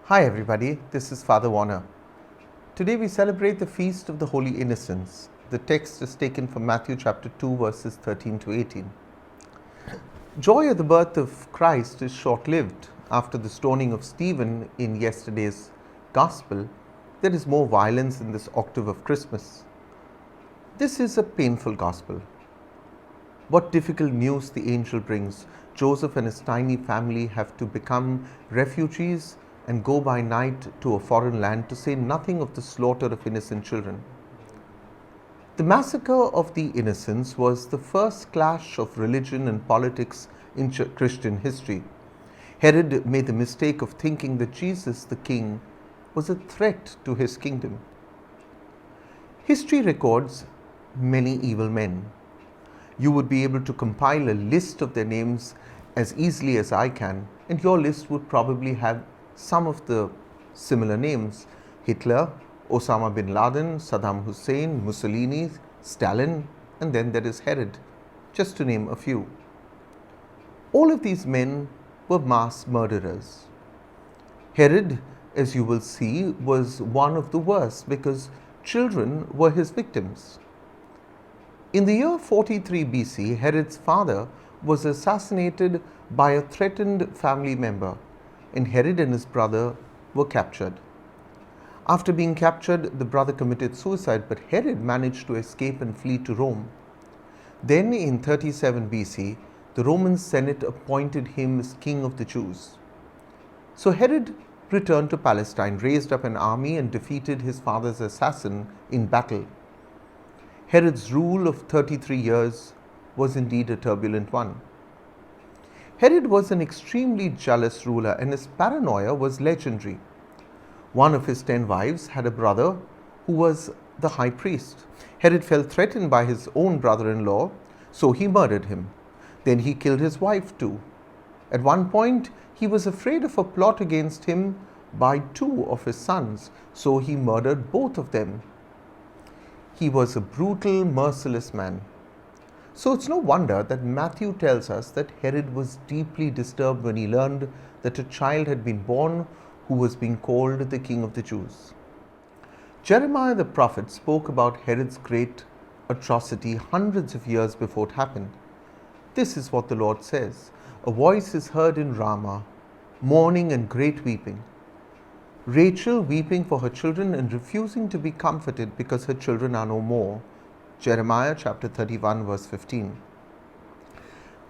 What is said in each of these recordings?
Hi everybody, this is Father Warner. Today we celebrate the Feast of the Holy Innocents. The text is taken from Matthew chapter 2 verses 13 to 18. Joy at the birth of Christ is short-lived. After the stoning of Stephen in yesterday's Gospel, there is more violence in this octave of Christmas. This is a painful Gospel. What difficult news the angel brings. Joseph and his tiny family have to become refugees and go by night to a foreign land, to say nothing of the slaughter of innocent children. The massacre of the innocents was the first clash of religion and politics in Christian history. Herod made the mistake of thinking that Jesus the King was a threat to his kingdom. History records many evil men. You would be able to compile a list of their names as easily as I can, and your list would probably have some of the similar names: Hitler, Osama bin Laden, Saddam Hussein, Mussolini, Stalin, and then there is Herod, just to name a few. All of these men were mass murderers. Herod, as you will see, was one of the worst because children were his victims. In the year 43 BC, Herod's father was assassinated by a threatened family member, and Herod and his brother were captured. After being captured, the brother committed suicide, but Herod managed to escape and flee to Rome. Then in 37 BC, the Roman Senate appointed him as king of the Jews. So Herod returned to Palestine, raised up an army, and defeated his father's assassin in battle. Herod's rule of 33 years was indeed a turbulent one. Herod was an extremely jealous ruler, and his paranoia was legendary. One of his 10 wives had a brother who was the high priest. Herod felt threatened by his own brother-in-law, so he murdered him. Then he killed his wife too. At one point, he was afraid of a plot against him by 2 of his sons, so he murdered both of them. He was a brutal, merciless man. So it's no wonder that Matthew tells us that Herod was deeply disturbed when he learned that a child had been born who was being called the King of the Jews. Jeremiah the prophet spoke about Herod's great atrocity hundreds of years before it happened. This is what the Lord says: "A voice is heard in Ramah, mourning and great weeping. Rachel weeping for her children and refusing to be comforted because her children are no more." Jeremiah chapter 31 verse 15.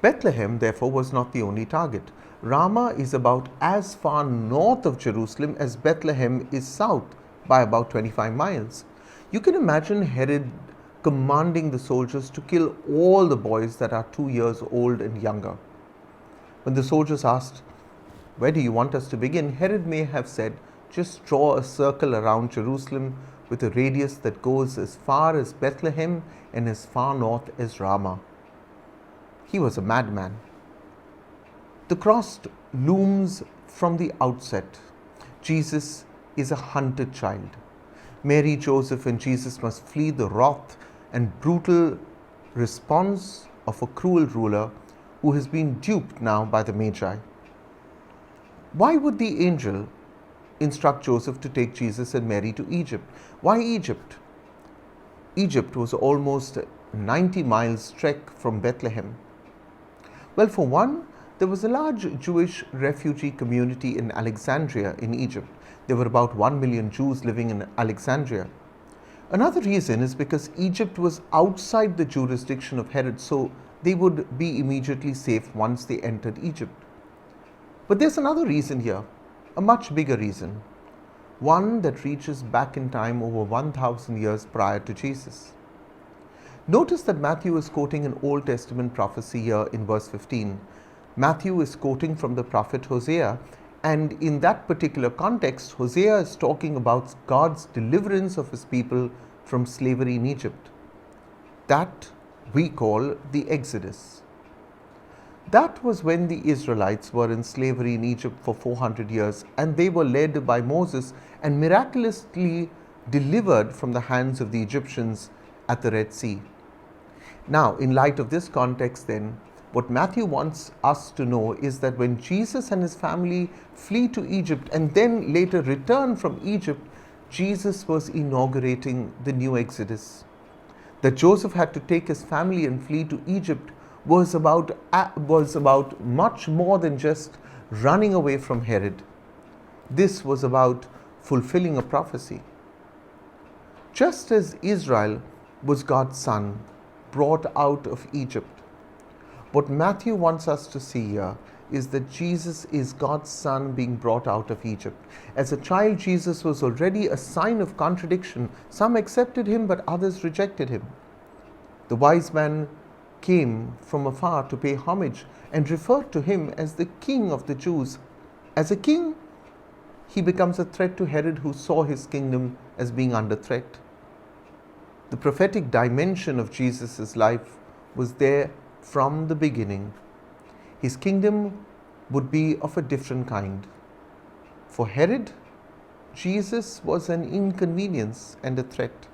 Bethlehem, therefore, was not the only target. Ramah is about as far north of Jerusalem as Bethlehem is south by about 25 miles. You can imagine Herod commanding the soldiers to kill all the boys that are 2 years old and younger. When the soldiers asked, "Where do you want us to begin?" Herod may have said, "Just draw a circle around Jerusalem with a radius that goes as far as Bethlehem and as far north as Ramah." He was a madman. The cross looms from the outset. Jesus is a hunted child. Mary, Joseph, and Jesus must flee the wrath and brutal response of a cruel ruler who has been duped now by the Magi. Why would the angel instruct Joseph to take Jesus and Mary to Egypt? Why Egypt? Egypt was almost 90 miles trek from Bethlehem. Well, for one, there was a large Jewish refugee community in Alexandria in Egypt. There were about 1 million Jews living in Alexandria. Another reason is because Egypt was outside the jurisdiction of Herod, so they would be immediately safe once they entered Egypt. But there's another reason here, a much bigger reason, one that reaches back in time over 1,000 years prior to Jesus. Notice that Matthew is quoting an Old Testament prophecy here in verse 15. Matthew is quoting from the prophet Hosea, and in that particular context, Hosea is talking about God's deliverance of his people from slavery in Egypt. That we call the Exodus. That was when the Israelites were in slavery in Egypt for 400 years, and they were led by Moses and miraculously delivered from the hands of the Egyptians at the Red Sea. Now, in light of this context then, What Matthew wants us to know is that when Jesus and his family flee to Egypt and then later return from Egypt, Jesus was inaugurating the new Exodus. That Joseph had to take his family and flee to Egypt was about much more than just running away from Herod. This was about fulfilling a prophecy. Just as Israel was God's son brought out of Egypt, what Matthew wants us to see here is that Jesus is God's son being brought out of Egypt. As a child, Jesus was already a sign of contradiction. Some accepted him, but others rejected him. The wise man came from afar to pay homage and referred to him as the king of the Jews. As a king, he becomes a threat to Herod, who saw his kingdom as being under threat. The prophetic dimension of Jesus' life was there from the beginning. His kingdom would be of a different kind. For Herod, Jesus was an inconvenience and a threat.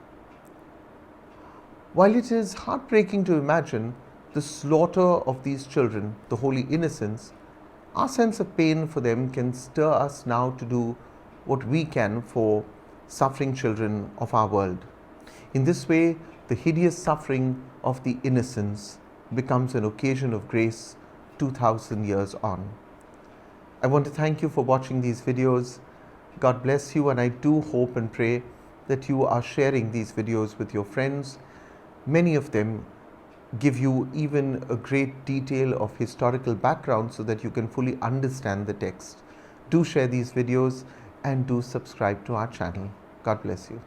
While it is heartbreaking to imagine the slaughter of these children, the holy innocents, our sense of pain for them can stir us now to do what we can for suffering children of our world. In this way, the hideous suffering of the innocents becomes an occasion of grace 2000 years on. I want to thank you for watching these videos. God bless you, and I do hope and pray that you are sharing these videos with your friends. Many of them give you even a great detail of historical background so that you can fully understand the text. Do share these videos and do subscribe to our channel. God bless you.